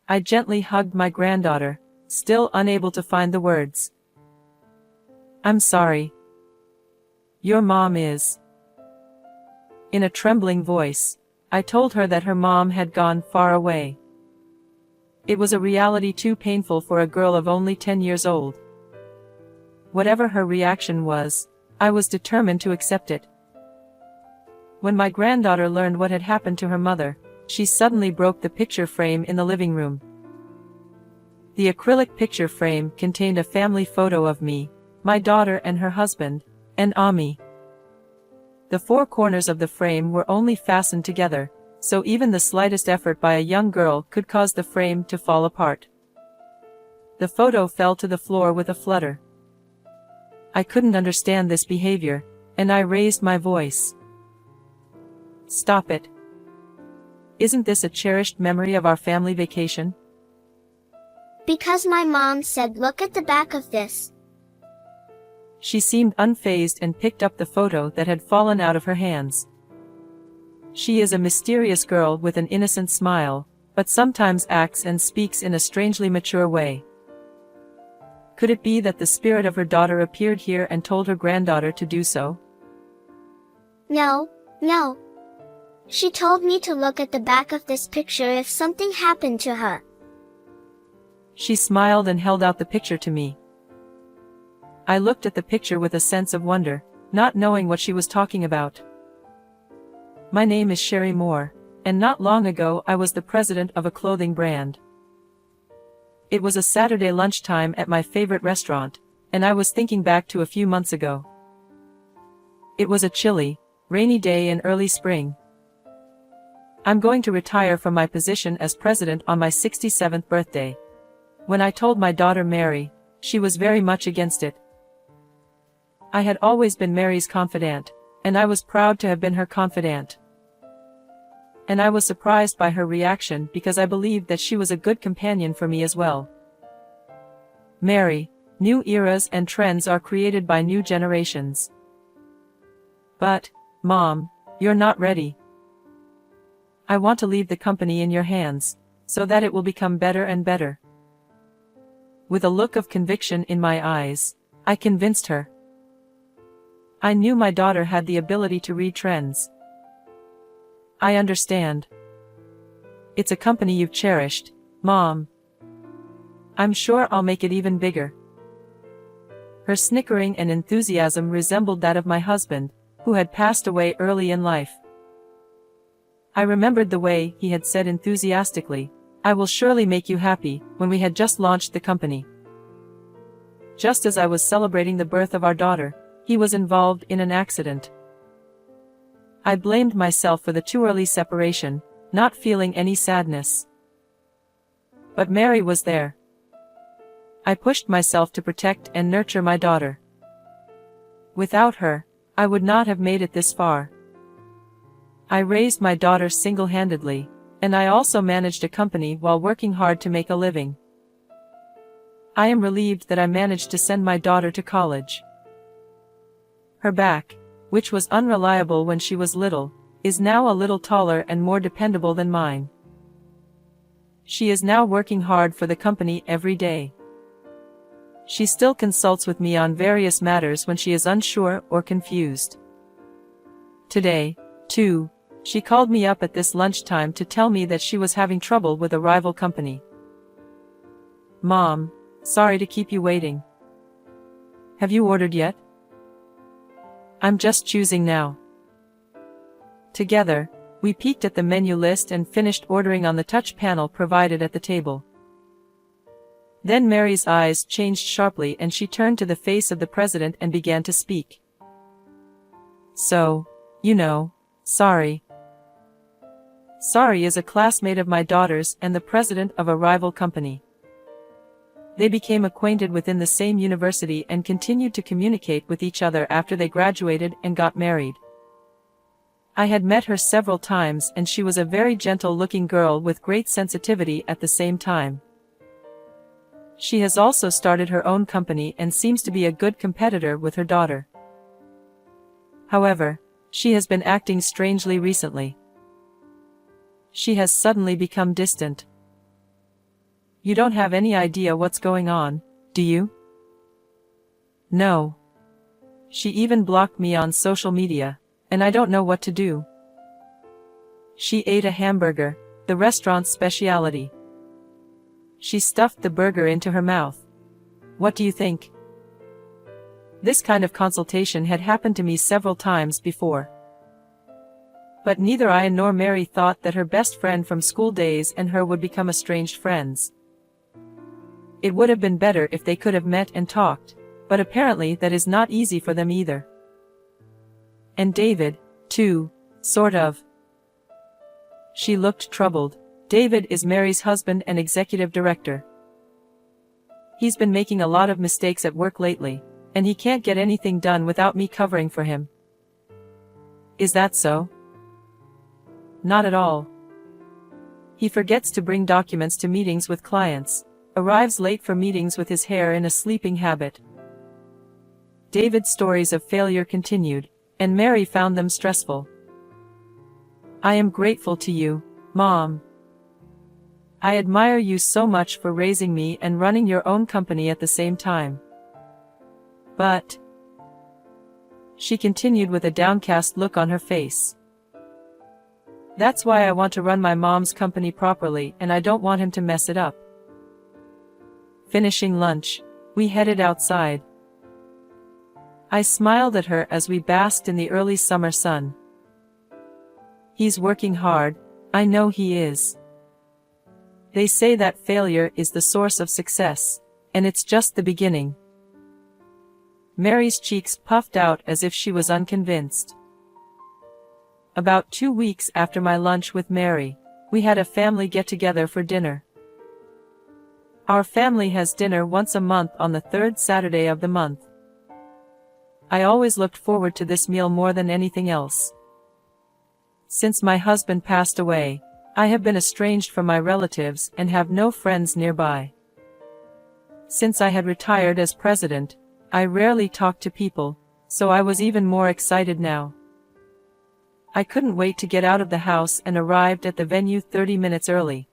I gently hugged my granddaughter, still unable to find the words. I'm sorry. Your mom is. In a trembling voice, I told her that her mom had gone far away. It was a reality too painful for a girl of only 10 years old. Whatever her reaction was, I was determined to accept it. When my granddaughter learned what had happened to her mother, she suddenly broke the picture frame in the living room. The acrylic picture frame contained a family photo of me, my daughter and her husband, and Ami. The four corners of the frame were only fastened together, so even the slightest effort by a young girl could cause the frame to fall apart. The photo fell to the floor with a flutter. I couldn't understand this behavior, and I raised my voice. Stop it. Isn't this a cherished memory of our family vacation? Because my mom said look at the back of this. She seemed unfazed and picked up the photo that had fallen out of her hands. She is a mysterious girl with an innocent smile, but sometimes acts and speaks in a strangely mature way. Could it be that the spirit of her daughter appeared here and told her granddaughter to do so? No. She told me to look at the back of this picture if something happened to her. She smiled and held out the picture to me. I looked at the picture with a sense of wonder, not knowing what she was talking about. My name is Sherry Moore, and not long ago I was the president of a clothing brand. It was a Saturday lunchtime at my favorite restaurant, and I was thinking back to a few months ago. It was a chilly, rainy day in early spring. I'm going to retire from my position as president on my 67th birthday. When I told my daughter Mary, she was very much against it. I had always been Mary's confidant, and I was proud to have been her confidant. And I was surprised by her reaction because I believed that she was a good companion for me as well. Mary, new eras and trends are created by new generations. But, Mom, you're not ready. I want to leave the company in your hands, so that it will become better and better. With a look of conviction in my eyes, I convinced her. I knew my daughter had the ability to read trends. I understand. It's a company you've cherished, Mom. I'm sure I'll make it even bigger. Her snickering and enthusiasm resembled that of my husband, who had passed away early in life. I remembered the way he had said enthusiastically, "I will surely make you happy," when we had just launched the company. Just as I was celebrating the birth of our daughter, he was involved in an accident. I blamed myself for the too early separation, not feeling any sadness. But Mary was there. I pushed myself to protect and nurture my daughter. Without her, I would not have made it this far. I raised my daughter single-handedly, and I also managed a company while working hard to make a living. I am relieved that I managed to send my daughter to college. Her back, which was unreliable when she was little, is now a little taller and more dependable than mine. She is now working hard for the company every day. She still consults with me on various matters when she is unsure or confused. Today, too, she called me up at this lunchtime to tell me that she was having trouble with a rival company. "Mom, sorry to keep you waiting. Have you ordered yet?" "I'm just choosing now." Together, we peeked at the menu list and finished ordering on the touch panel provided at the table. Then Mary's eyes changed sharply and she turned to the face of the president and began to speak. "So, sorry. Sorry is a classmate of my daughter's and the president of a rival company. They became acquainted within the same university and continued to communicate with each other after they graduated and got married. I had met her several times and she was a very gentle-looking girl with great sensitivity at the same time. She has also started her own company and seems to be a good competitor with her daughter. However, she has been acting strangely recently. She has suddenly become distant. You don't have any idea what's going on, do you? No. She even blocked me on social media, and I don't know what to do. She ate a hamburger, the restaurant's specialty. She stuffed the burger into her mouth. What do you think? This kind of consultation had happened to me several times before. But neither I nor Mary thought that her best friend from school days and her would become estranged friends. It would have been better if they could have met and talked, but apparently that is not easy for them either. And David, too, sort of. She looked troubled. David is Mary's husband and executive director. He's been making a lot of mistakes at work lately, and he can't get anything done without me covering for him. Is that so? Not at all. He forgets to bring documents to meetings with clients, arrives late for meetings with his hair in a sleeping habit. David's stories of failure continued, and Mary found them stressful. I am grateful to you, Mom. I admire you so much for raising me and running your own company at the same time. But, she continued with a downcast look on her face. That's why I want to run my mom's company properly, and I don't want him to mess it up. Finishing lunch, we headed outside. I smiled at her as we basked in the early summer sun. He's working hard, I know he is. They say that failure is the source of success, and it's just the beginning. Mary's cheeks puffed out as if she was unconvinced. About 2 weeks after my lunch with Mary, we had a family get-together for dinner. Our family has dinner once a month on the third Saturday of the month. I always looked forward to this meal more than anything else. Since my husband passed away, I have been estranged from my relatives and have no friends nearby. Since I had retired as president, I rarely talked to people, so I was even more excited now. I couldn't wait to get out of the house and arrived at the venue 30 minutes early.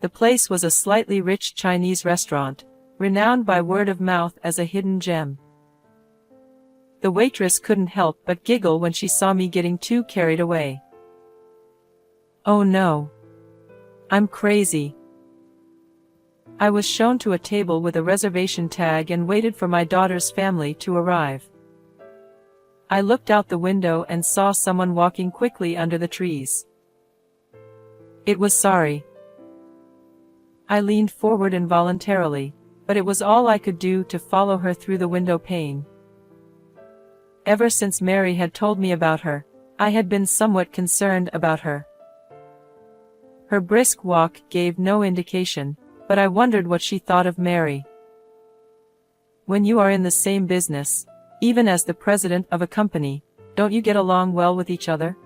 The place was a slightly rich Chinese restaurant, renowned by word of mouth as a hidden gem. The waitress couldn't help but giggle when she saw me getting too carried away. Oh no. I'm crazy. I was shown to a table with a reservation tag and waited for my daughter's family to arrive. I looked out the window and saw someone walking quickly under the trees. It was Sari. I leaned forward involuntarily, but it was all I could do to follow her through the window pane. Ever since Mary had told me about her, I had been somewhat concerned about her. Her brisk walk gave no indication, but I wondered what she thought of Mary. When you are in the same business, even as the president of a company, don't you get along well with each other?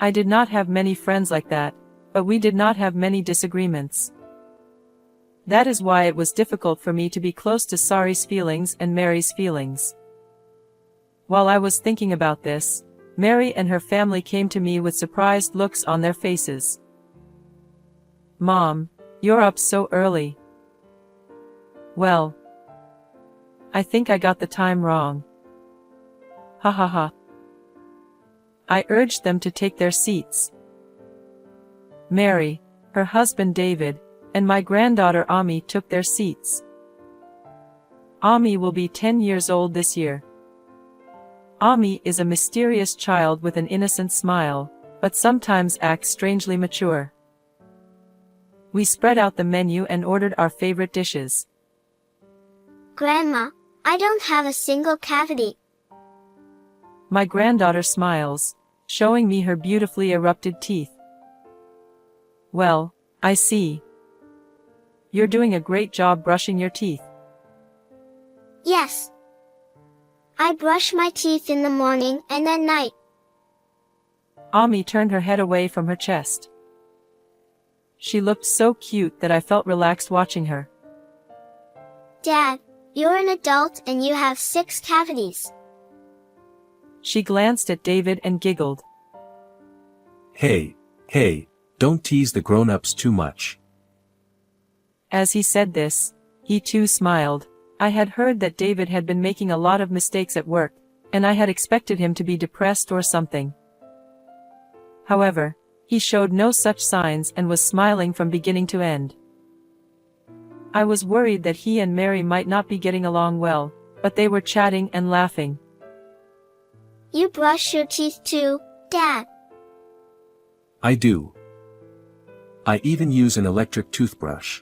I did not have many friends like that, but we did not have many disagreements. That is why it was difficult for me to be close to Sari's feelings and Mary's feelings. While I was thinking about this, Mary and her family came to me with surprised looks on their faces. Mom, you're up so early. Well, I think I got the time wrong. Ha ha ha. I urged them to take their seats. Mary, her husband David, and my granddaughter Ami took their seats. Ami will be 10 years old this year. Ami is a mysterious child with an innocent smile, but sometimes acts strangely mature. We spread out the menu and ordered our favorite dishes. Grandma, I don't have a single cavity. My granddaughter smiles, showing me her beautifully erupted teeth. Well, I see. You're doing a great job brushing your teeth. Yes. I brush my teeth in the morning and at night. Ami turned her head away from her chest. She looked so cute that I felt relaxed watching her. Dad, you're an adult and you have 6 cavities. She glanced at David and giggled. Hey, don't tease the grown-ups too much. As he said this, he too smiled. I had heard that David had been making a lot of mistakes at work, and I had expected him to be depressed or something. However, he showed no such signs and was smiling from beginning to end. I was worried that he and Mary might not be getting along well, but they were chatting and laughing. You brush your teeth too, Dad? I do. I even use an electric toothbrush.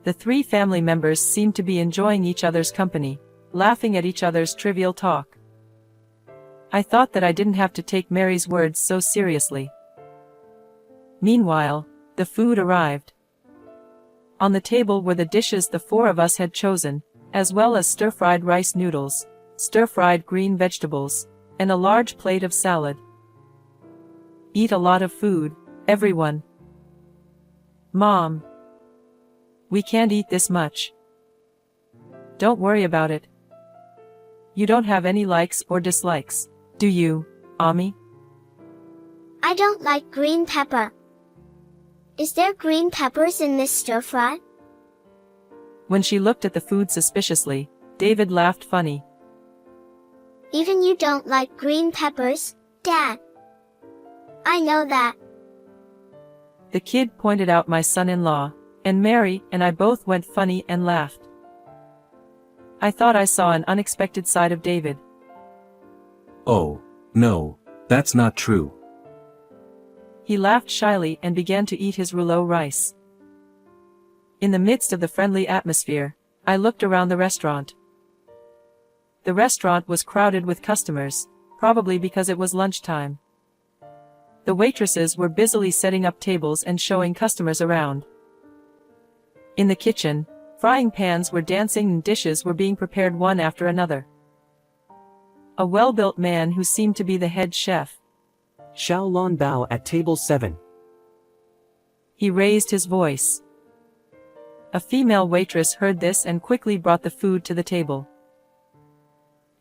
The three family members seemed to be enjoying each other's company, laughing at each other's trivial talk. I thought that I didn't have to take Mary's words so seriously. Meanwhile, the food arrived. On the table were the dishes the four of us had chosen, as well as stir-fried rice noodles, stir-fried green vegetables, and a large plate of salad. Eat a lot of food, everyone. Mom. We can't eat this much. Don't worry about it. You don't have any likes or dislikes, do you, Ami? I don't like green pepper. Is there green peppers in this stir-fry? When she looked at the food suspiciously, David laughed funny. Even you don't like green peppers, Dad. I know that. The kid pointed out my son-in-law, and Mary and I both went funny and laughed. I thought I saw an unexpected side of David. Oh, no, that's not true. He laughed shyly and began to eat his rouleau rice. In the midst of the friendly atmosphere, I looked around the restaurant. The restaurant was crowded with customers, probably because it was lunchtime. The waitresses were busily setting up tables and showing customers around. In the kitchen, frying pans were dancing and dishes were being prepared one after another. A well-built man who seemed to be the head chef. Xiao Lan Bao at table 7. He raised his voice. A female waitress heard this and quickly brought the food to the table.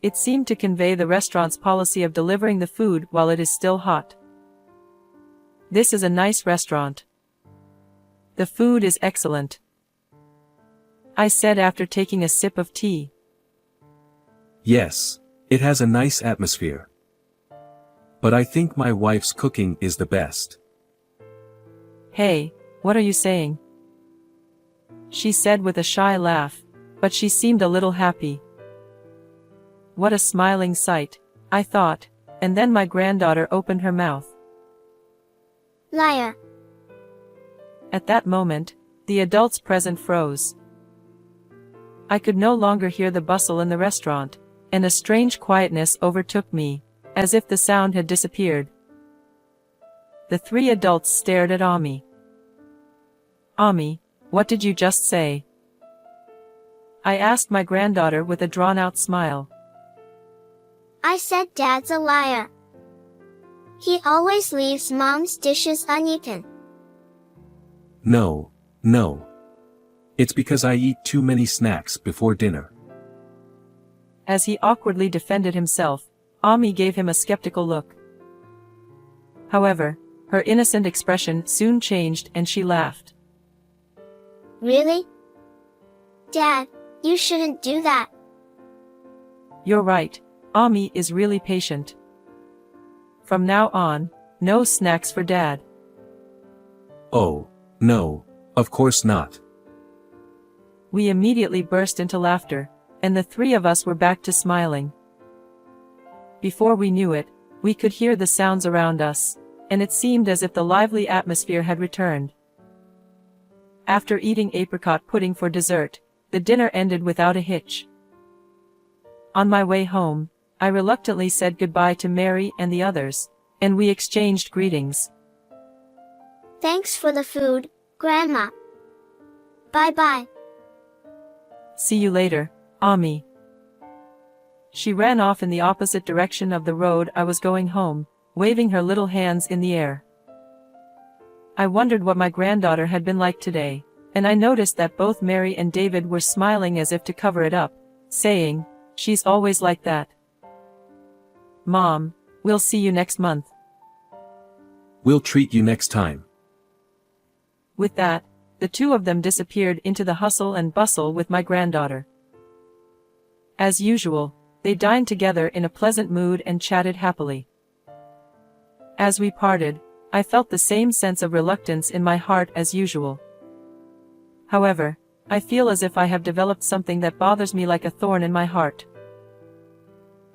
It seemed to convey the restaurant's policy of delivering the food while it is still hot. This is a nice restaurant. The food is excellent, I said after taking a sip of tea. Yes, it has a nice atmosphere. But I think my wife's cooking is the best. Hey, what are you saying? She said with a shy laugh, but she seemed a little happy. What a smiling sight, I thought, and then my granddaughter opened her mouth. Liar. At that moment, the adults present froze. I could no longer hear the bustle in the restaurant, and a strange quietness overtook me, as if the sound had disappeared. The three adults stared at Ami. Ami, what did you just say? I asked my granddaughter with a drawn-out smile. I said Dad's a liar. He always leaves Mom's dishes uneaten. No, no. It's because I eat too many snacks before dinner. As he awkwardly defended himself, Ami gave him a skeptical look. However, her innocent expression soon changed and she laughed. Really? Dad, you shouldn't do that. You're right, Ami is really patient. From now on, no snacks for Dad. Oh, no, of course not. We immediately burst into laughter, and the three of us were back to smiling. Before we knew it, we could hear the sounds around us, and it seemed as if the lively atmosphere had returned. After eating apricot pudding for dessert, the dinner ended without a hitch. On my way home, I reluctantly said goodbye to Mary and the others, and we exchanged greetings. Thanks for the food, Grandma. Bye-bye. See you later, Ami. She ran off in the opposite direction of the road I was going home, waving her little hands in the air. I wondered what my granddaughter had been like today, and I noticed that both Mary and David were smiling as if to cover it up, saying, "She's always like that." Mom, we'll see you next month. We'll treat you next time. With that, the two of them disappeared into the hustle and bustle with my granddaughter. As usual, they dined together in a pleasant mood and chatted happily. As we parted, I felt the same sense of reluctance in my heart as usual. However, I feel as if I have developed something that bothers me like a thorn in my heart.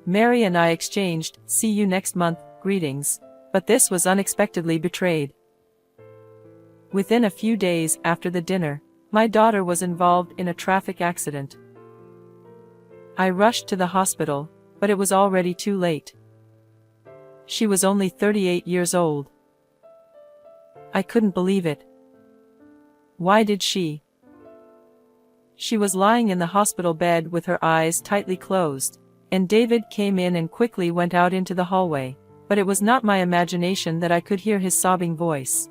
Mary and I exchanged "see you next month" greetings, but this was unexpectedly betrayed. Within a few days after the dinner, my daughter was involved in a traffic accident. I rushed to the hospital, but it was already too late. She was only 38 years old. I couldn't believe it. Why did she? She was lying in the hospital bed with her eyes tightly closed, and David came in and quickly went out into the hallway, but it was not my imagination that I could hear his sobbing voice.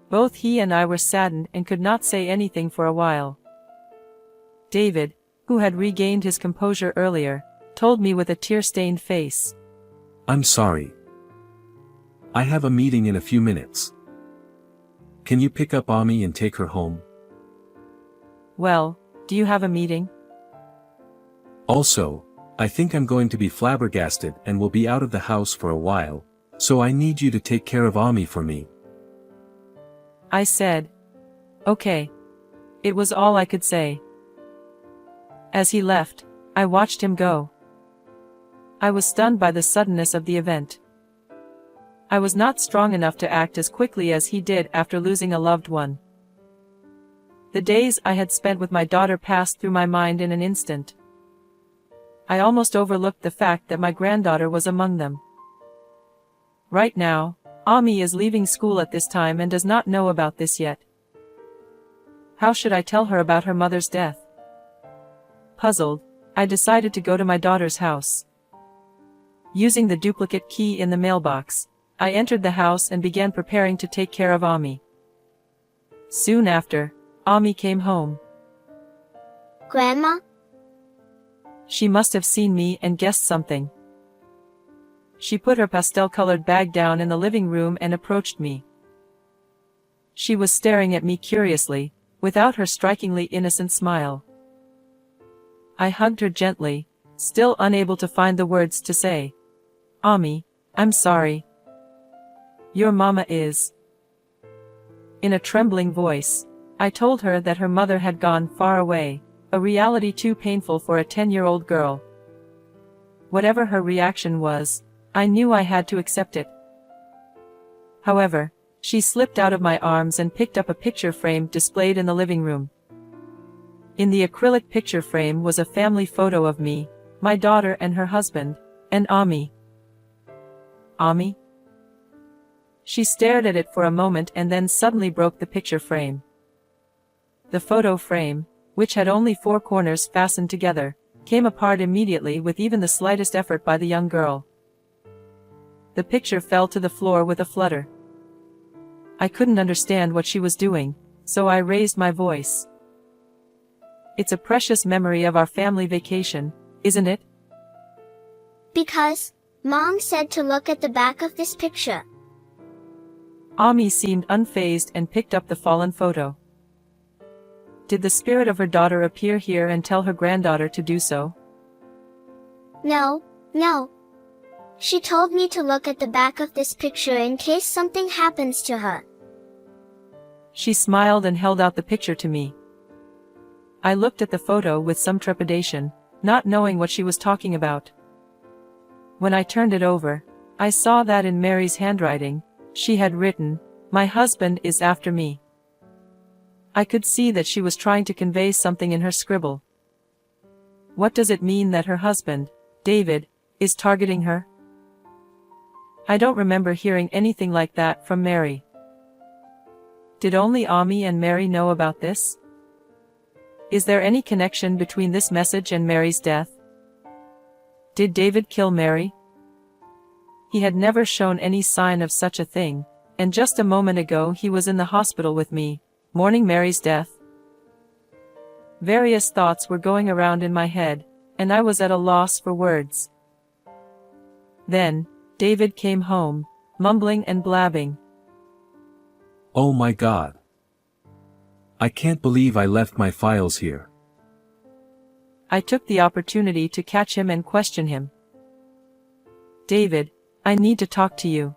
Both he and I were saddened and could not say anything for a while. David, who had regained his composure earlier, told me with a tear-stained face, "I'm sorry. I have a meeting in a few minutes. Can you pick up Ami and take her home? Well, do you have a meeting? Also, I think I'm going to be flabbergasted and will be out of the house for a while, so I need you to take care of Ami for me." I said. Okay. It was all I could say. As he left, I watched him go. I was stunned by the suddenness of the event. I was not strong enough to act as quickly as he did after losing a loved one. The days I had spent with my daughter passed through my mind in an instant. I almost overlooked the fact that my granddaughter was among them. Right now, Ami is leaving school at this time and does not know about this yet. How should I tell her about her mother's death? Puzzled, I decided to go to my daughter's house. Using the duplicate key in the mailbox, I entered the house and began preparing to take care of Ami. Soon after, Ami came home. Grandma? She must have seen me and guessed something. She put her pastel-colored bag down in the living room and approached me. She was staring at me curiously, without her strikingly innocent smile. I hugged her gently, still unable to find the words to say. "Ami, I'm sorry. Your mama is." In a trembling voice, I told her that her mother had gone far away, a reality too painful for a 10-year-old girl. Whatever her reaction was, I knew I had to accept it. However, she slipped out of my arms and picked up a picture frame displayed in the living room. In the acrylic picture frame was a family photo of me, my daughter and her husband, and Ami. Ami? She stared at it for a moment and then suddenly broke the picture frame. The photo frame, which had only 4 corners fastened together, came apart immediately with even the slightest effort by the young girl. The picture fell to the floor with a flutter. I couldn't understand what she was doing, so I raised my voice. "It's a precious memory of our family vacation, isn't it?" Because Mom said to look at the back of this picture. Ami seemed unfazed and picked up the fallen photo. Did the spirit of her daughter appear here and tell her granddaughter to do so? No. She told me to look at the back of this picture in case something happens to her. She smiled and held out the picture to me. I looked at the photo with some trepidation, not knowing what she was talking about. When I turned it over, I saw that in Mary's handwriting, she had written, "My husband is after me." I could see that she was trying to convey something in her scribble. What does it mean that her husband, David, is targeting her? I don't remember hearing anything like that from Mary. Did only Ami and Mary know about this? Is there any connection between this message and Mary's death? Did David kill Mary? He had never shown any sign of such a thing, and just a moment ago he was in the hospital with me, mourning Mary's death. Various thoughts were going around in my head, and I was at a loss for words. Then, David came home, mumbling and blabbing. "Oh my God. I can't believe I left my files here. I took the opportunity to catch him and question him. David, I need to talk to you.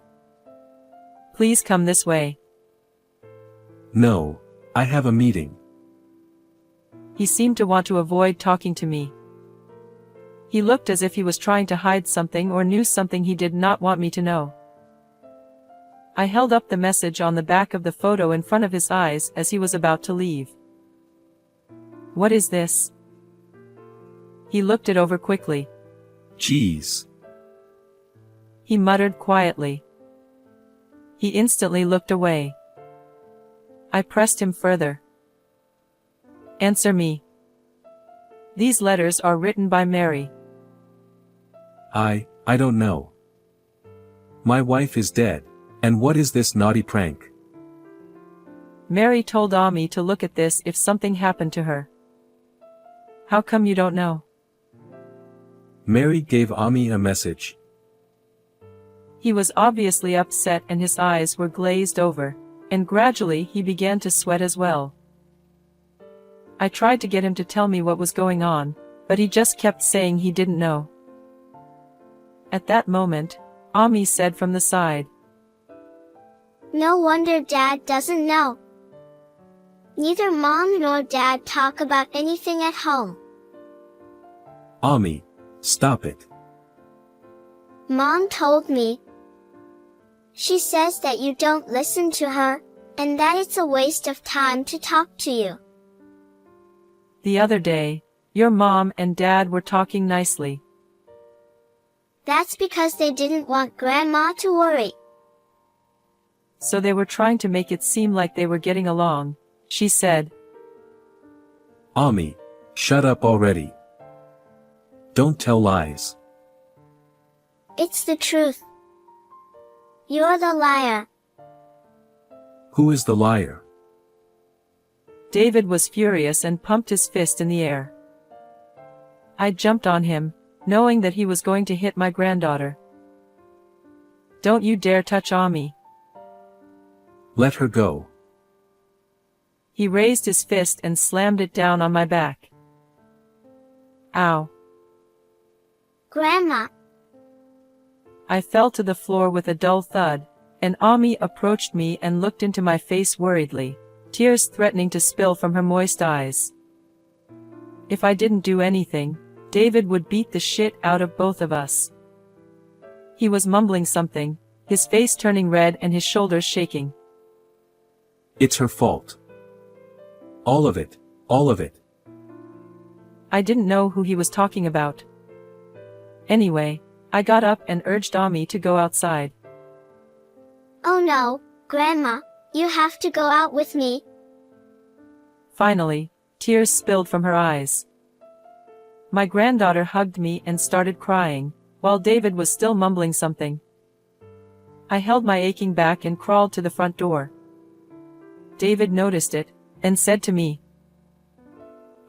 Please come this way. No, I have a meeting. He seemed to want to avoid talking to me. He looked as if he was trying to hide something or knew something he did not want me to know. I held up the message on the back of the photo in front of his eyes as he was about to leave. What is this? He looked it over quickly. Jeez. He muttered quietly. He instantly looked away. I pressed him further. Answer me. These letters are written by Mary. I don't know. My wife is dead, and what is this naughty prank? Mary told Ami to look at this if something happened to her. How come you don't know? Mary gave Ami a message. He was obviously upset and his eyes were glazed over, and gradually he began to sweat as well. I tried to get him to tell me what was going on, but he just kept saying he didn't know. At that moment, Ami said from the side, No wonder Dad doesn't know. Neither Mom nor Dad talk about anything at home. Ami, stop it. Mom told me. She says that you don't listen to her, and that it's a waste of time to talk to you. The other day, your mom and dad were talking nicely. That's because they didn't want Grandma to worry. So they were trying to make it seem like they were getting along, she said. Ami, shut up already. Don't tell lies. It's the truth. You're the liar. Who is the liar? David was furious and pumped his fist in the air. I jumped on him, knowing that he was going to hit my granddaughter. Don't you dare touch Ami. Let her go. He raised his fist and slammed it down on my back. Ow. Grandma. I fell to the floor with a dull thud, and Ami approached me and looked into my face worriedly, tears threatening to spill from her moist eyes. If I didn't do anything, David would beat the shit out of both of us. He was mumbling something, his face turning red and his shoulders shaking. It's her fault. All of it, all of it. I didn't know who he was talking about. Anyway, I got up and urged Ami to go outside. Oh no, Grandma, you have to go out with me. Finally, tears spilled from her eyes. My granddaughter hugged me and started crying, while David was still mumbling something. I held my aching back and crawled to the front door. David noticed it, and said to me,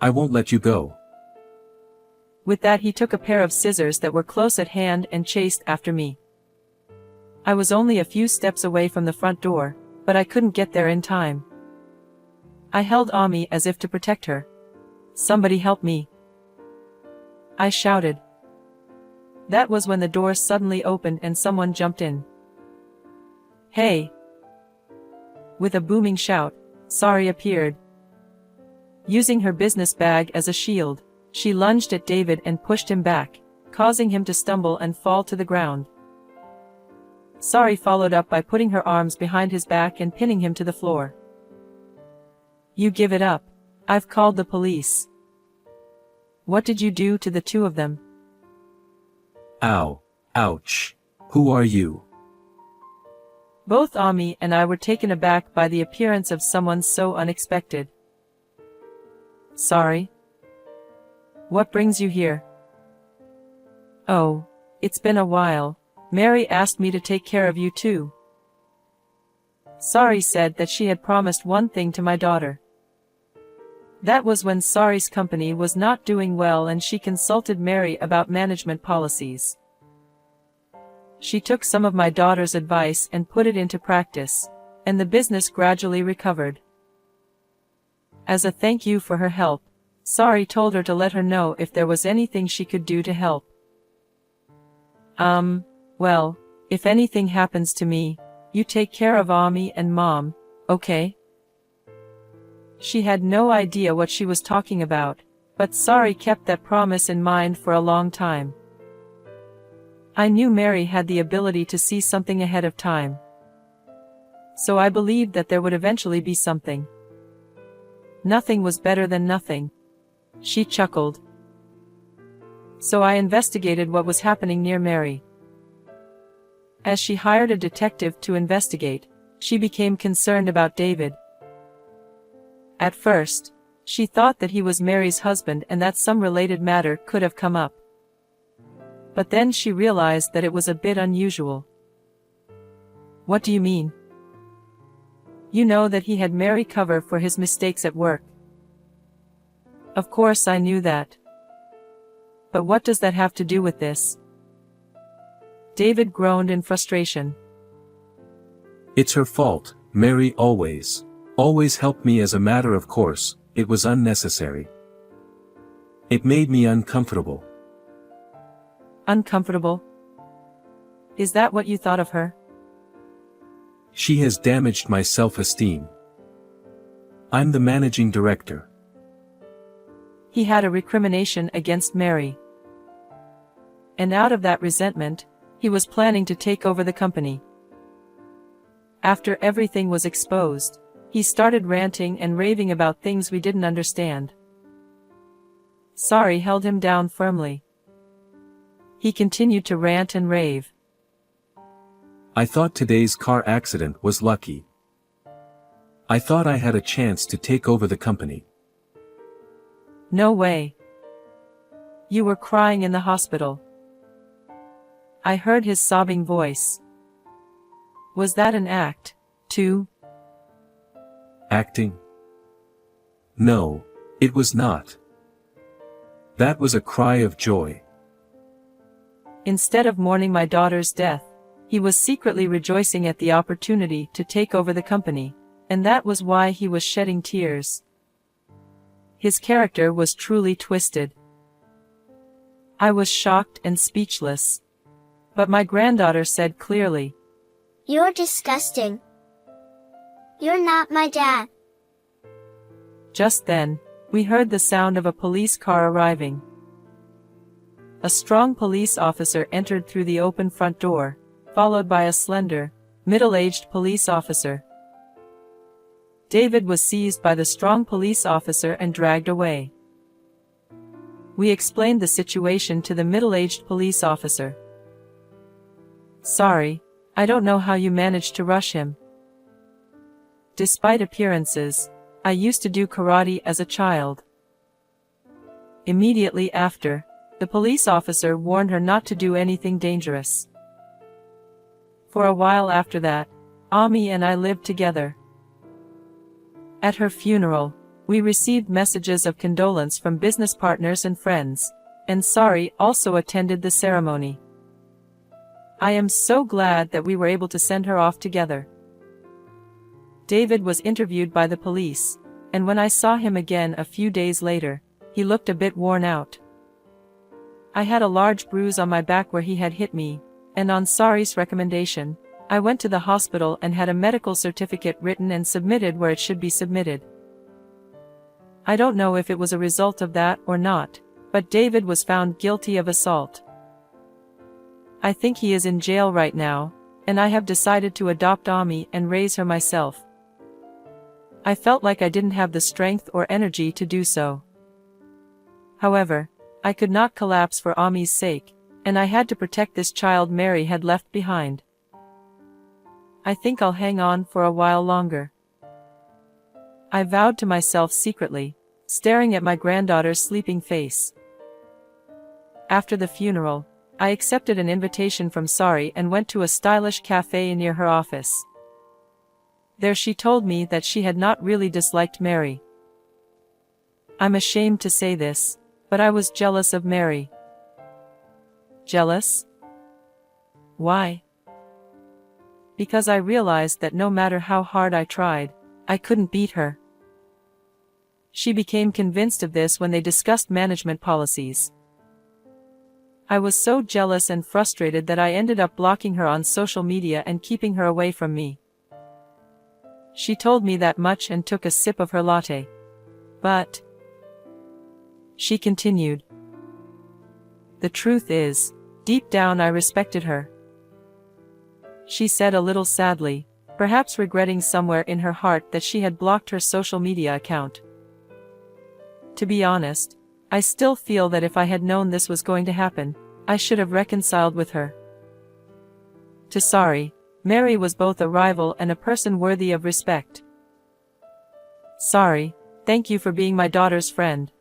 I won't let you go. With that he took a pair of scissors that were close at hand and chased after me. I was only a few steps away from the front door, but I couldn't get there in time. I held Ami as if to protect her. Somebody help me. I shouted. That was when the door suddenly opened and someone jumped in. Hey! With a booming shout, Sari appeared. Using her business bag as a shield, she lunged at David and pushed him back, causing him to stumble and fall to the ground. Sari followed up by putting her arms behind his back and pinning him to the floor. You give it up. I've called the police. What did you do to the two of them? Ow. Ouch. Who are you? Both Ami and I were taken aback by the appearance of someone so unexpected. Sorry. What brings you here? Oh, it's been a while. Mary asked me to take care of you too. Sari said that she had promised one thing to my daughter. That was when Sari's company was not doing well and she consulted Mary about management policies. She took some of my daughter's advice and put it into practice, and the business gradually recovered. As a thank you for her help, Sari told her to let her know if there was anything she could do to help. Well, if anything happens to me, you take care of Ami and Mom, okay? She had no idea what she was talking about, but Sari kept that promise in mind for a long time. I knew Mary had the ability to see something ahead of time. So I believed that there would eventually be something. Nothing was better than nothing. She chuckled. So I investigated what was happening near Mary. As she hired a detective to investigate, she became concerned about David. At first, she thought that he was Mary's husband and that some related matter could have come up. But then she realized that it was a bit unusual. What do you mean? You know that he had Mary cover for his mistakes at work. Of course I knew that. But what does that have to do with this? David groaned in frustration. It's her fault. Mary always helped me as a matter of course. It was unnecessary. It made me uncomfortable. Uncomfortable? Is that what you thought of her? She has damaged my self-esteem. I'm the managing director. He had a recrimination against Mary. And out of that resentment, he was planning to take over the company. After everything was exposed, he started ranting and raving about things we didn't understand. Sari held him down firmly. He continued to rant and rave. I thought today's car accident was lucky. I thought I had a chance to take over the company. No way. You were crying in the hospital. I heard his sobbing voice. Was that an act, too? Acting? No, it was not. That was a cry of joy. Instead of mourning my daughter's death, he was secretly rejoicing at the opportunity to take over the company, and that was why he was shedding tears. His character was truly twisted. I was shocked and speechless. But my granddaughter said clearly, You're disgusting. You're not my dad. Just then, we heard the sound of a police car arriving. A strong police officer entered through the open front door, followed by a slender, middle-aged police officer. David was seized by the strong police officer and dragged away. We explained the situation to the middle-aged police officer. Sorry, I don't know how you managed to rush him. Despite appearances, I used to do karate as a child. Immediately after, the police officer warned her not to do anything dangerous. For a while after that, Ami and I lived together. At her funeral, we received messages of condolence from business partners and friends, and Sari also attended the ceremony. I am so glad that we were able to send her off together. David was interviewed by the police, and when I saw him again a few days later, he looked a bit worn out. I had a large bruise on my back where he had hit me, and on Sari's recommendation, I went to the hospital and had a medical certificate written and submitted where it should be submitted. I don't know if it was a result of that or not, but David was found guilty of assault. I think he is in jail right now, and I have decided to adopt Ami and raise her myself. I felt like I didn't have the strength or energy to do so. However, I could not collapse for Ami's sake, and I had to protect this child Mary had left behind. I think I'll hang on for a while longer. I vowed to myself secretly, staring at my granddaughter's sleeping face. After the funeral, I accepted an invitation from Sari and went to a stylish cafe near her office. There she told me that she had not really disliked Mary. I'm ashamed to say this, but I was jealous of Mary. Jealous? Why? Because I realized that no matter how hard I tried, I couldn't beat her. She became convinced of this when they discussed management policies. I was so jealous and frustrated that I ended up blocking her on social media and keeping her away from me. She told me that much and took a sip of her latte. But, she continued, the truth is, deep down I respected her. She said a little sadly, perhaps regretting somewhere in her heart that she had blocked her social media account. To be honest, I still feel that if I had known this was going to happen, I should have reconciled with her. To Sari, Mary was both a rival and a person worthy of respect. Sari, thank you for being my daughter's friend,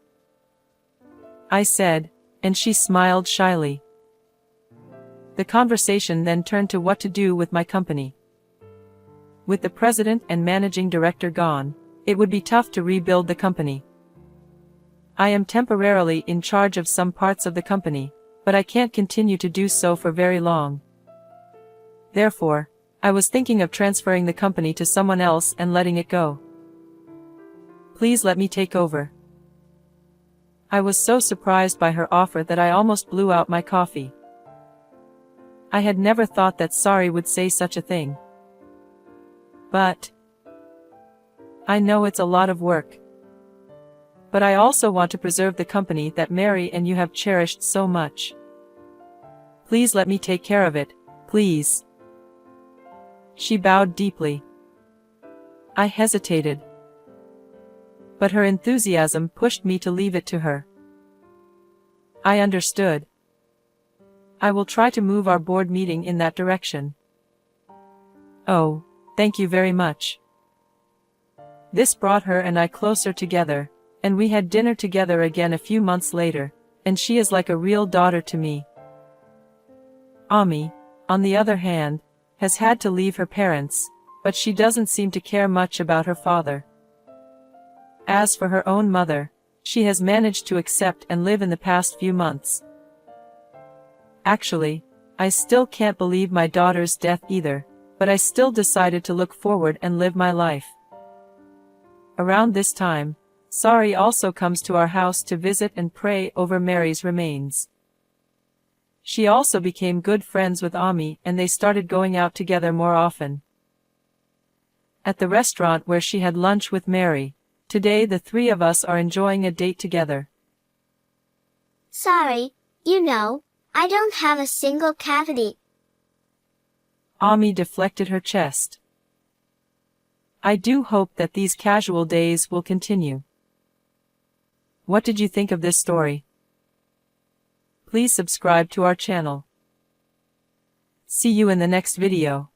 I said, and she smiled shyly. The conversation then turned to what to do with my company. With the president and managing director gone, it would be tough to rebuild the company. I am temporarily in charge of some parts of the company, but I can't continue to do so for very long. Therefore, I was thinking of transferring the company to someone else and letting it go. Please let me take over. I was so surprised by her offer that I almost blew out my coffee. I had never thought that Sari would say such a thing. But I know it's a lot of work. But I also want to preserve the company that Mary and you have cherished so much. Please let me take care of it, please. She bowed deeply. I hesitated. But her enthusiasm pushed me to leave it to her. I understood. I will try to move our board meeting in that direction. Oh, thank you very much. This brought her and I closer together, and we had dinner together again a few months later, and she is like a real daughter to me. Ami, on the other hand, has had to leave her parents, but she doesn't seem to care much about her father. As for her own mother, she has managed to accept and live in the past few months. Actually, I still can't believe my daughter's death either, but I still decided to look forward and live my life. Around this time, Sari also comes to our house to visit and pray over Mary's remains. She also became good friends with Ami and they started going out together more often. At the restaurant where she had lunch with Mary, today the three of us are enjoying a date together. Sorry, I don't have a single cavity. Ami deflected her chest. I do hope that these casual days will continue. What did you think of this story? Please subscribe to our channel. See you in the next video.